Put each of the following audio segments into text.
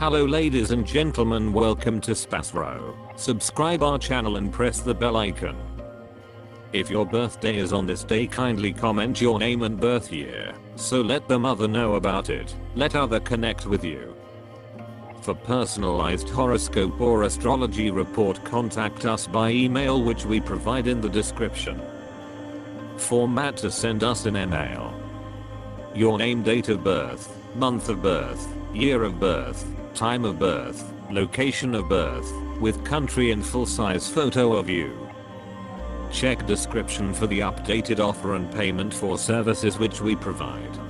Hello ladies and gentlemen, welcome to SPASRO. Subscribe our channel and press the bell icon. If your birthday is on this day, kindly comment your name and birth year, so let the mother know about it. Let other connect with you. For personalized horoscope or astrology report, contact us by email, which we provide in the description. Format to send us an email: your name, date of birth, month of birth, year of birth, time of birth, location of birth, with country and full-size photo of you. Check description for the updated offer and payment for services which we provide.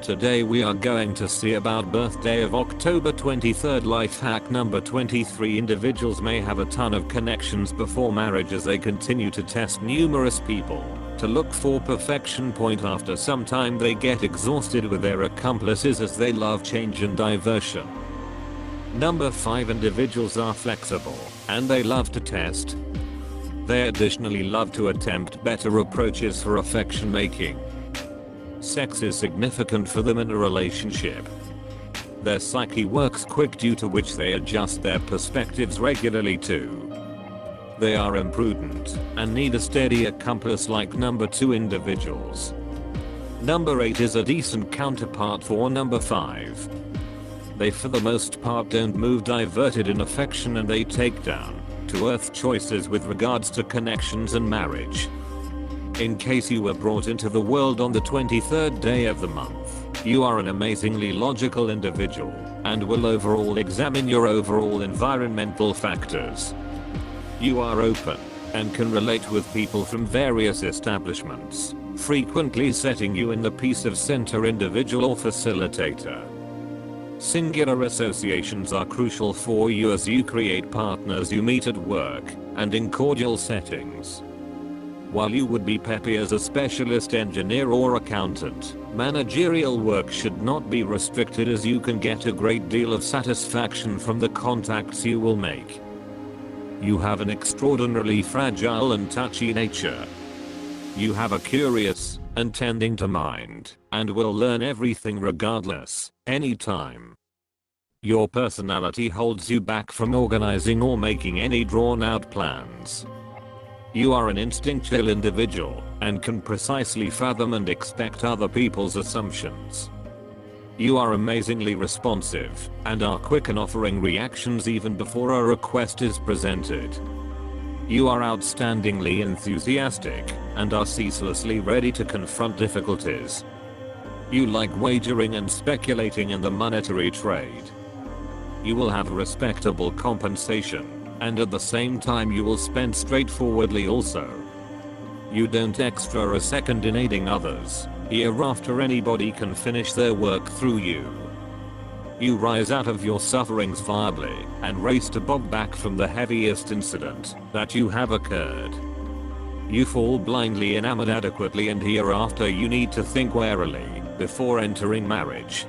Today we are going to see about birthday of October 23rd. Life hack number 23. Individuals may have a ton of connections before marriage as they continue to test numerous people to look for perfection point. After some time they get exhausted with their accomplices as they love change and diversion. Number 5. Individuals are flexible and they love to test. They additionally love to attempt better approaches for affection making. Sex is significant for them in a relationship. Their psyche works quick, due to which they adjust their perspectives regularly too. They are imprudent and need a steady accomplice like number 2 individuals. Number 8 is a decent counterpart for number 5. They for the most part don't move diverted in affection, and they take down to earth choices with regards to connections and marriage. In case you were brought into the world on the 23rd day of the month, you are an amazingly logical individual and will overall examine your overall environmental factors. You are open and can relate with people from various establishments, frequently setting you in the piece of center individual or facilitator. Singular associations are crucial for you as you create partners you meet at work and in cordial settings. While you would be peppy as a specialist engineer or accountant, managerial work should not be restricted, as you can get a great deal of satisfaction from the contacts you will make. You have an extraordinarily fragile and touchy nature. You have a curious and tending to mind and will learn everything regardless, anytime. Your personality holds you back from organizing or making any drawn out plans. You are an instinctual individual and can precisely fathom and expect other people's assumptions. You are amazingly responsive and are quick in offering reactions even before a request is presented. You are outstandingly enthusiastic and are ceaselessly ready to confront difficulties. You like wagering and speculating in the monetary trade. You will have respectable compensation, and at the same time you will spend straightforwardly also. You don't extra a second in aiding others. Hereafter anybody can finish their work through you. You rise out of your sufferings viably and race to bob back from the heaviest incident that you have occurred. You fall blindly enamored adequately, and hereafter you need to think warily before entering marriage.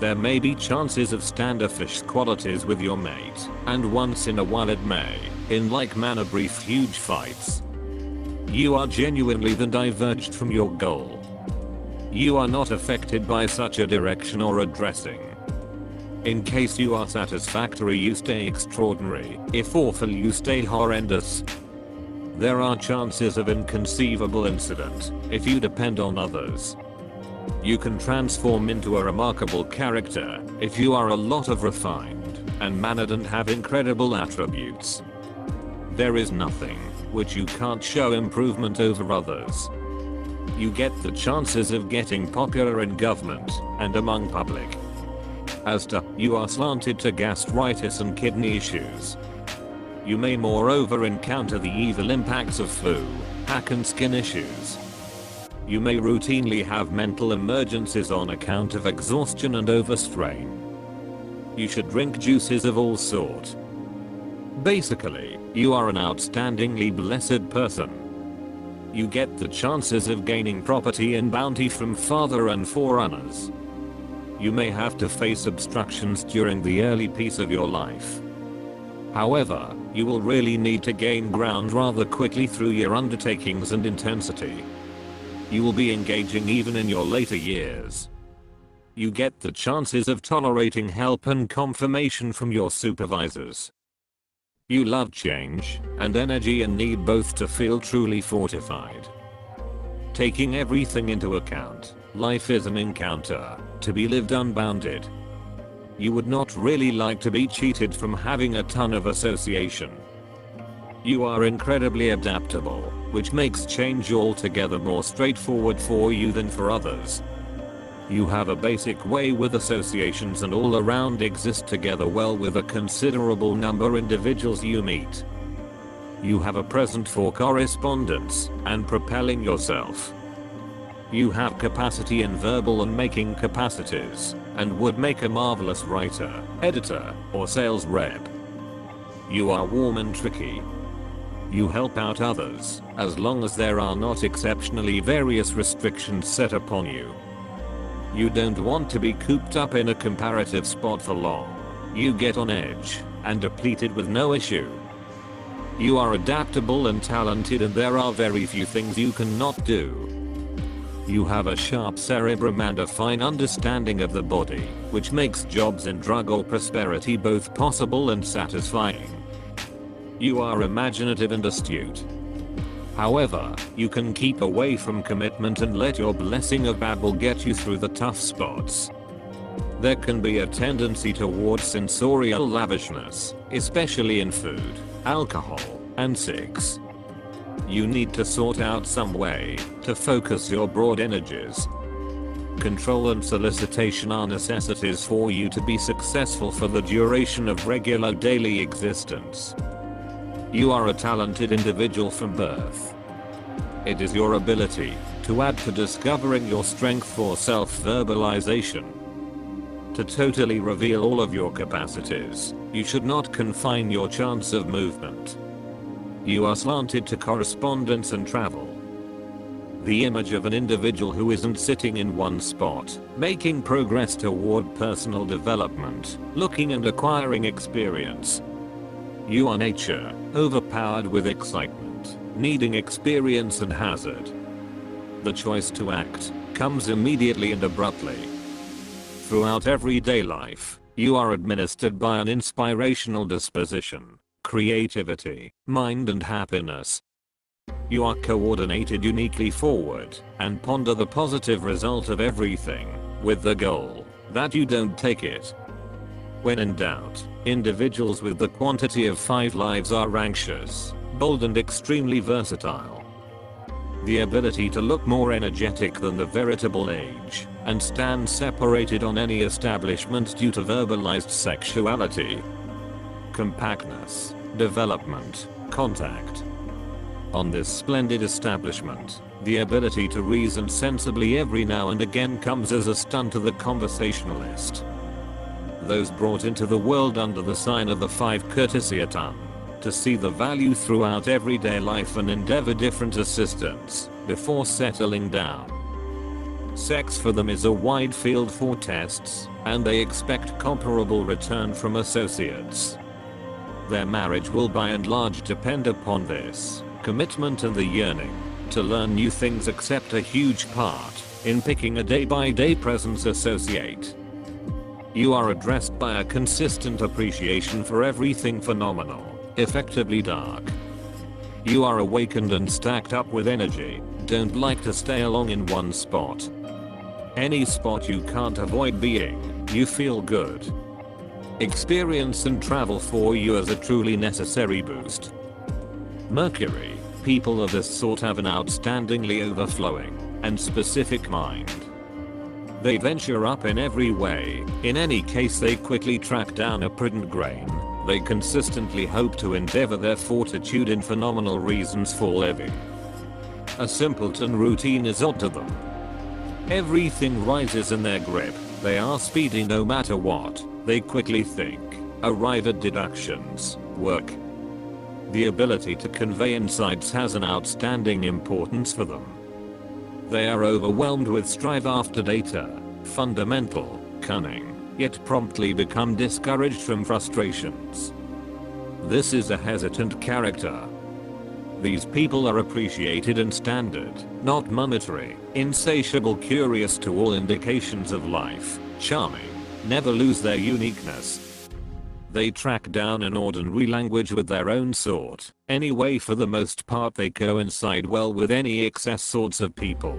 There may be chances of standoffish qualities with your mate, and once in a while it may, in like manner, brief huge fights. You are genuinely then diverged from your goal. You are not affected by such a direction or addressing. In case you are satisfactory, you stay extraordinary. If awful, you stay horrendous. There are chances of inconceivable incident if you depend on others. You can transform into a remarkable character if you are a lot of refined and mannered and have incredible attributes. There is nothing which you can't show improvement over others. You get the chances of getting popular in government and among public. As to you are slanted to gastritis and kidney issues. You may moreover encounter the evil impacts of flu, hack and skin issues. You may routinely have mental emergencies on account of exhaustion and overstrain. You should drink juices of all sorts. Basically, you are an outstandingly blessed person. You get the chances of gaining property and bounty from father and forerunners. You may have to face obstructions during the early piece of your life. However, you will really need to gain ground rather quickly through your undertakings and intensity. You will be engaging even in your later years. You get the chances of tolerating help and confirmation from your supervisors. You love change and energy and need both to feel truly fortified. Taking everything into account, life is an encounter to be lived unbounded. You would not really like to be cheated from having a ton of association. You are incredibly adaptable, which makes change altogether more straightforward for you than for others. You have a basic way with associations and all around exist together well with a considerable number of individuals you meet. You have a present for correspondence and propelling yourself. You have capacity in verbal and making capacities, and would make a marvelous writer, editor, or sales rep. You are warm and tricky. You help out others, as long as there are not exceptionally various restrictions set upon you. You don't want to be cooped up in a comparative spot for long. You get on edge and depleted with no issue. You are adaptable and talented, and there are very few things you cannot do. You have a sharp cerebrum and a fine understanding of the body, which makes jobs in drug or prosperity both possible and satisfying. You are imaginative and astute. However, you can keep away from commitment and let your blessing of babble get you through the tough spots. There can be a tendency towards sensorial lavishness, especially in food, alcohol, and sex. You need to sort out some way to focus your broad energies. Control and solicitation are necessities for you to be successful for the duration of regular daily existence. You are a talented individual from birth. It is your ability to add to discovering your strength for self-verbalization. To totally reveal all of your capacities, you should not confine your chance of movement. You are slanted to correspondence and travel. The image of an individual who isn't sitting in one spot, making progress toward personal development, looking and acquiring experience. You are nature, overpowered with excitement, needing experience and hazard. The choice to act comes immediately and abruptly. Throughout everyday life, you are administered by an inspirational disposition, creativity, mind and happiness. You are coordinated uniquely forward and ponder the positive result of everything, with the goal that you don't take it. When in doubt, individuals with the quantity of 5 lives are anxious, bold and extremely versatile. The ability to look more energetic than the veritable age, and stand separated on any establishment due to verbalized sexuality. Compactness, development, contact. On this splendid establishment, the ability to reason sensibly every now and again comes as a stun to the conversationalist. Those brought into the world under the sign of the 5 courtesy a ton, to see the value throughout everyday life and endeavor different assistance before settling down. Sex for them is a wide field for tests, and they expect comparable return from associates. Their marriage will by and large depend upon this commitment, and the yearning to learn new things accept a huge part in picking a day-by-day presence associate. You are addressed by a consistent appreciation for everything phenomenal, effectively dark. You are awakened and stacked up with energy, don't like to stay along in one spot. Any spot you can't avoid being, you feel good. Experience and travel for you as a truly necessary boost. Mercury, people of this sort have an outstandingly overflowing and specific mind. They venture up in every way. In any case, they quickly track down a prudent grain. They consistently hope to endeavor their fortitude in phenomenal reasons for living. A simpleton routine is odd to them. Everything rises in their grip. They are speedy no matter what. They quickly think, arrive at deductions, work. The ability to convey insights has an outstanding importance for them. They are overwhelmed with strive after data, fundamental, cunning, yet promptly become discouraged from frustrations. This is a hesitant character. These people are appreciated and standard, not monetary, insatiable, curious to all indications of life, Charming. Never lose their uniqueness. They track down an ordinary language with their own sort. Anyway, for the most part they coincide well with any excess sorts of people.